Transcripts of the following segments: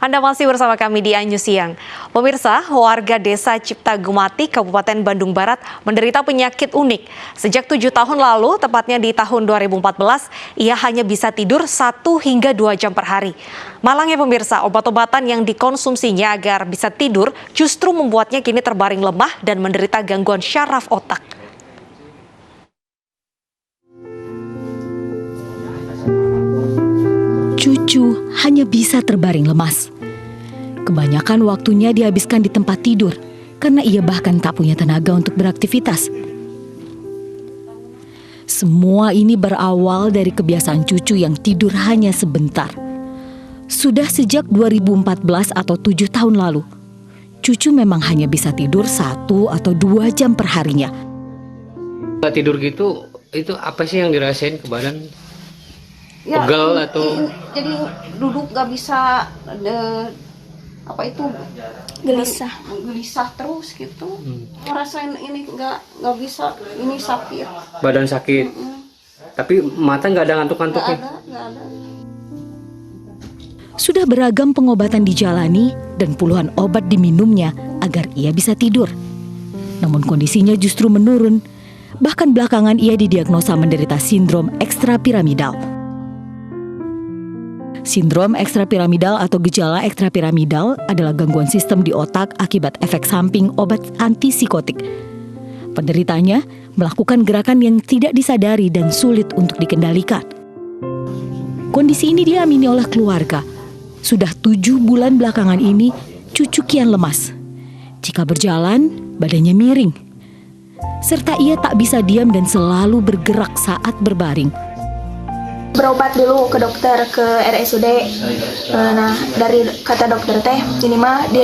Anda masih bersama kami di Anju Siang. Pemirsa, warga desa Cipta Gemati, Kabupaten Bandung Barat menderita penyakit unik. Sejak 7 tahun lalu, tepatnya di tahun 2014, ia hanya bisa tidur 1 hingga 2 jam per hari. Malangnya pemirsa, obat-obatan yang dikonsumsinya agar bisa tidur justru membuatnya kini terbaring lemah dan menderita gangguan syaraf otak. Cucu hanya bisa terbaring lemas. Kebanyakan waktunya dihabiskan di tempat tidur karena ia bahkan tak punya tenaga untuk beraktivitas. Semua ini berawal dari kebiasaan cucu yang tidur hanya sebentar. Sudah sejak 2014 atau 7 tahun lalu, cucu memang hanya bisa tidur 1 atau 2 jam per harinya. Tidur gitu, itu apa sih yang dirasain ke badan? Pegel atau jadi duduk gak bisa, gelisah terus gitu. Ngerasain ini nggak bisa, ini sakit, badan sakit. Tapi mata nggak ada ngantuk-ngantuknya. Nggak ada. Sudah beragam pengobatan dijalani dan puluhan obat diminumnya agar ia bisa tidur. Namun kondisinya justru menurun. Bahkan belakangan ia didiagnosa menderita sindrom ekstrapiramidal. Sindrom ekstrapiramidal atau gejala ekstrapiramidal adalah gangguan sistem di otak akibat efek samping obat antipsikotik. Penderitanya melakukan gerakan yang tidak disadari dan sulit untuk dikendalikan. Kondisi ini diamini oleh keluarga. Sudah 7 bulan belakangan ini, cucu kian lemas. Jika berjalan, badannya miring. Serta ia tak bisa diam dan selalu bergerak saat berbaring. Berobat dulu ke dokter, ke RSUD. Nah, dari kata dokter teh, ini mah dia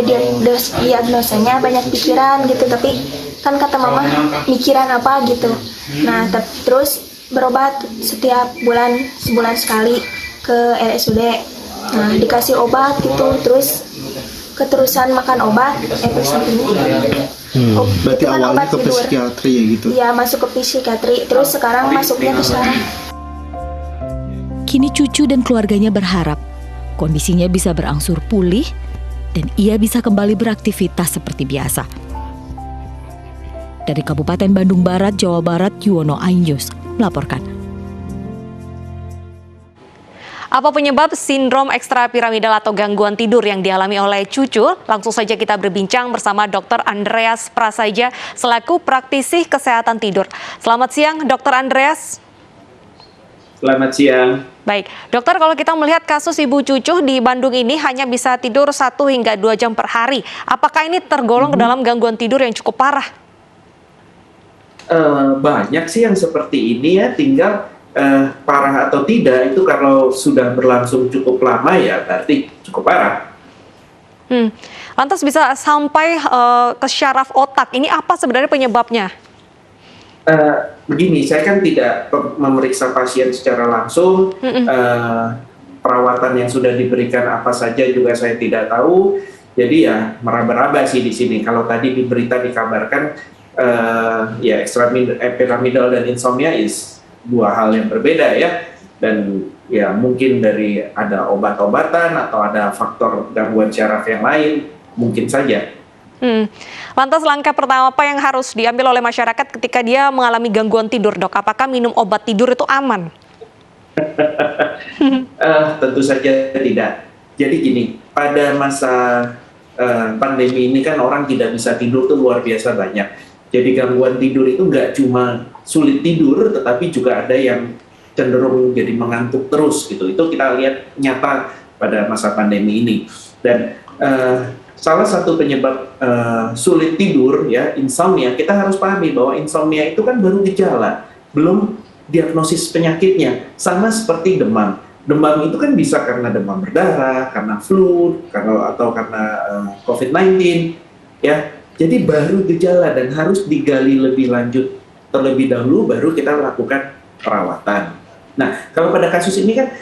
diagnosanya banyak pikiran gitu, tapi kan kata mama mikiran apa gitu. Nah, terus berobat setiap bulan, sebulan sekali ke RSUD. Nah, dikasih obat gitu, terus keterusan makan obat, efek sampingnya. Berarti kan awalnya ke tidur. psikiatri ya gitu? Iya, masuk ke psikiatri, terus sekarang masuknya ke syaraf. Kini cucu dan keluarganya berharap kondisinya bisa berangsur pulih dan ia bisa kembali beraktivitas seperti biasa. Dari Kabupaten Bandung Barat, Jawa Barat, Yuwono Ainjus melaporkan. Apa penyebab sindrom ekstrapiramidal atau gangguan tidur yang dialami oleh cucu? Langsung saja kita berbincang bersama Dr. Andreas Prasaja selaku praktisi kesehatan tidur. Selamat siang, Dr. Andreas. Selamat siang. Baik, dokter, kalau kita melihat kasus ibu cucu di Bandung ini hanya bisa tidur 1 hingga 2 jam per hari. Apakah ini tergolong ke dalam gangguan tidur yang cukup parah? Banyak sih yang seperti ini ya, tinggal parah atau tidak itu kalau sudah berlangsung cukup lama ya berarti cukup parah. Lantas bisa sampai ke syaraf otak, ini apa sebenarnya penyebabnya? Begini, saya kan tidak memeriksa pasien secara langsung, perawatan yang sudah diberikan apa saja juga saya tidak tahu, jadi ya meraba-raba sih di sini. Kalau tadi di berita dikabarkan ya ekstrapiramidal dan insomnia is 2 hal yang berbeda ya, dan ya mungkin dari ada obat-obatan atau ada faktor gangguan syaraf yang lain, mungkin saja. Lantas langkah pertama apa yang harus diambil oleh masyarakat ketika dia mengalami gangguan tidur, dok? Apakah minum obat tidur itu aman? Tentu saja tidak. Jadi gini, pada masa pandemi ini kan orang tidak bisa tidur tuh luar biasa banyak. Jadi gangguan tidur itu nggak cuma sulit tidur, tetapi juga ada yang cenderung jadi mengantuk terus gitu. Itu kita lihat nyata pada masa pandemi ini. Dan salah satu penyebab sulit tidur ya, insomnia, kita harus pahami bahwa insomnia itu kan baru gejala, belum diagnosis penyakitnya. Sama seperti demam. Demam itu kan bisa karena demam berdarah, karena flu, atau karena COVID-19 ya. Jadi baru gejala dan harus digali lebih lanjut terlebih dahulu baru kita lakukan perawatan. Nah, kalau pada kasus ini kan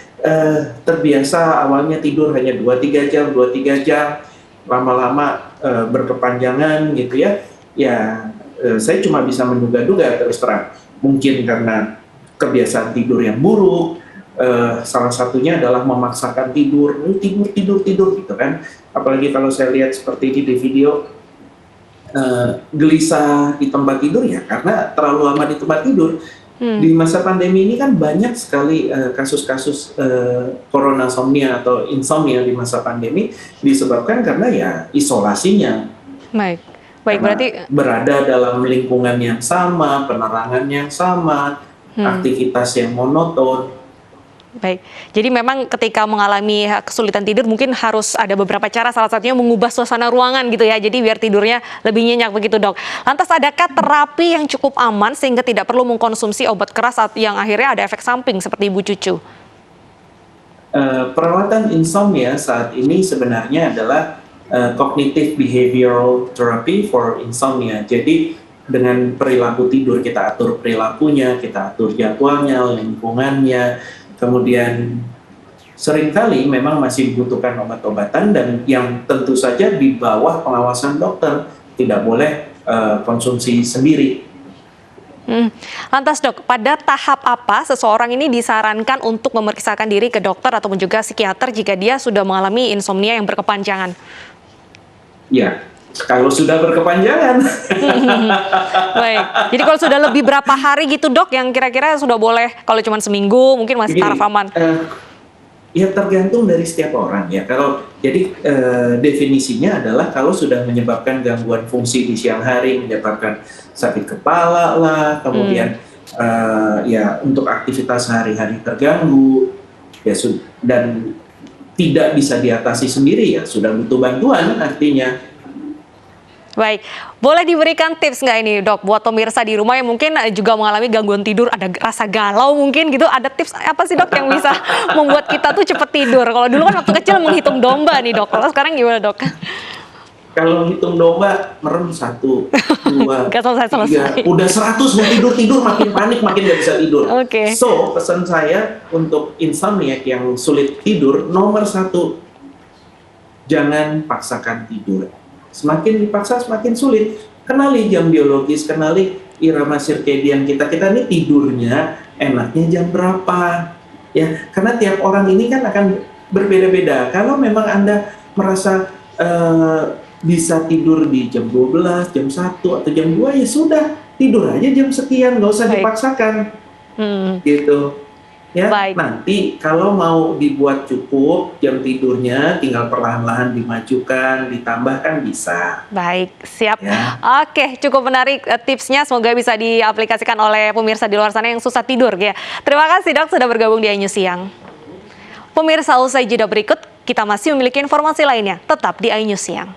terbiasa awalnya tidur hanya 2-3 jam, lama-lama berkepanjangan gitu ya. Ya, saya cuma bisa menduga-duga terus terang. Mungkin karena kebiasaan tidur yang buruk, salah satunya adalah memaksakan tidur gitu kan. Apalagi kalau saya lihat seperti ini di video, gelisah di tempat tidur ya karena terlalu lama di tempat tidur. Di masa pandemi ini kan banyak sekali kasus-kasus coronasomnia atau insomnia di masa pandemi disebabkan karena ya isolasinya. Baik, Karena berarti berada dalam lingkungan yang sama, penerangan yang sama, aktivitas yang monoton. baik. Jadi memang ketika mengalami kesulitan tidur mungkin harus ada beberapa cara, salah satunya mengubah suasana ruangan gitu ya. Jadi biar tidurnya lebih nyenyak begitu, Dok. Lantas adakah terapi yang cukup aman sehingga tidak perlu mengkonsumsi obat keras yang akhirnya ada efek samping seperti Ibu Cucu? Perawatan insomnia saat ini sebenarnya adalah cognitive behavioral therapy for insomnia. Jadi dengan perilaku tidur kita atur perilakunya, kita atur jadwalnya, lingkungannya, kemudian seringkali memang masih dibutuhkan obat-obatan dan yang tentu saja di bawah pengawasan dokter, tidak boleh konsumsi sendiri. Lantas Dok, pada tahap apa seseorang ini disarankan untuk memeriksakan diri ke dokter ataupun juga psikiater jika dia sudah mengalami insomnia yang berkepanjangan? Ya, kalau sudah berkepanjangan. Baik, jadi kalau sudah lebih berapa hari gitu Dok yang kira-kira sudah boleh, kalau cuma seminggu mungkin masih taraf aman? Ya tergantung dari setiap orang ya. Jadi definisinya adalah kalau sudah menyebabkan gangguan fungsi di siang hari, menyebabkan sakit kepala lah, kemudian ya untuk aktivitas sehari-hari terganggu, ya dan tidak bisa diatasi sendiri ya sudah butuh bantuan artinya. Baik, boleh diberikan tips nggak ini Dok buat pemirsa di rumah yang mungkin juga mengalami gangguan tidur, ada rasa galau mungkin gitu, ada tips apa sih Dok yang bisa membuat kita tuh cepet tidur? Kalau dulu kan waktu kecil menghitung domba nih Dok, kalau sekarang gimana Dok? Kalau hitung domba, merem 1, 2, Nggak selesai-selesai. 3, udah 100 mau tidur makin panik, makin nggak bisa tidur. Oke. So, pesan saya untuk insomniac yang sulit tidur, nomor 1, jangan paksakan tidur. Semakin dipaksa semakin sulit. Kenali jam biologis, kenali irama sirkadian kita. Kita ini tidurnya enaknya jam berapa? Ya, karena tiap orang ini kan akan berbeda-beda. Kalau memang Anda merasa bisa tidur di jam 12, jam 1, atau jam 2, ya sudah, tidur aja jam sekian, nggak usah Baik. dipaksakan. Gitu. Ya, Baik. nanti kalau mau dibuat cukup jam tidurnya, tinggal perlahan-lahan dimajukan, ditambahkan bisa. Baik, siap. Ya. Oke, cukup menarik tipsnya. Semoga bisa diaplikasikan oleh pemirsa di luar sana yang susah tidur ya. Terima kasih Dok sudah bergabung di iNews Siang. Pemirsa, usai jeda berikut, kita masih memiliki informasi lainnya. Tetap di iNews Siang.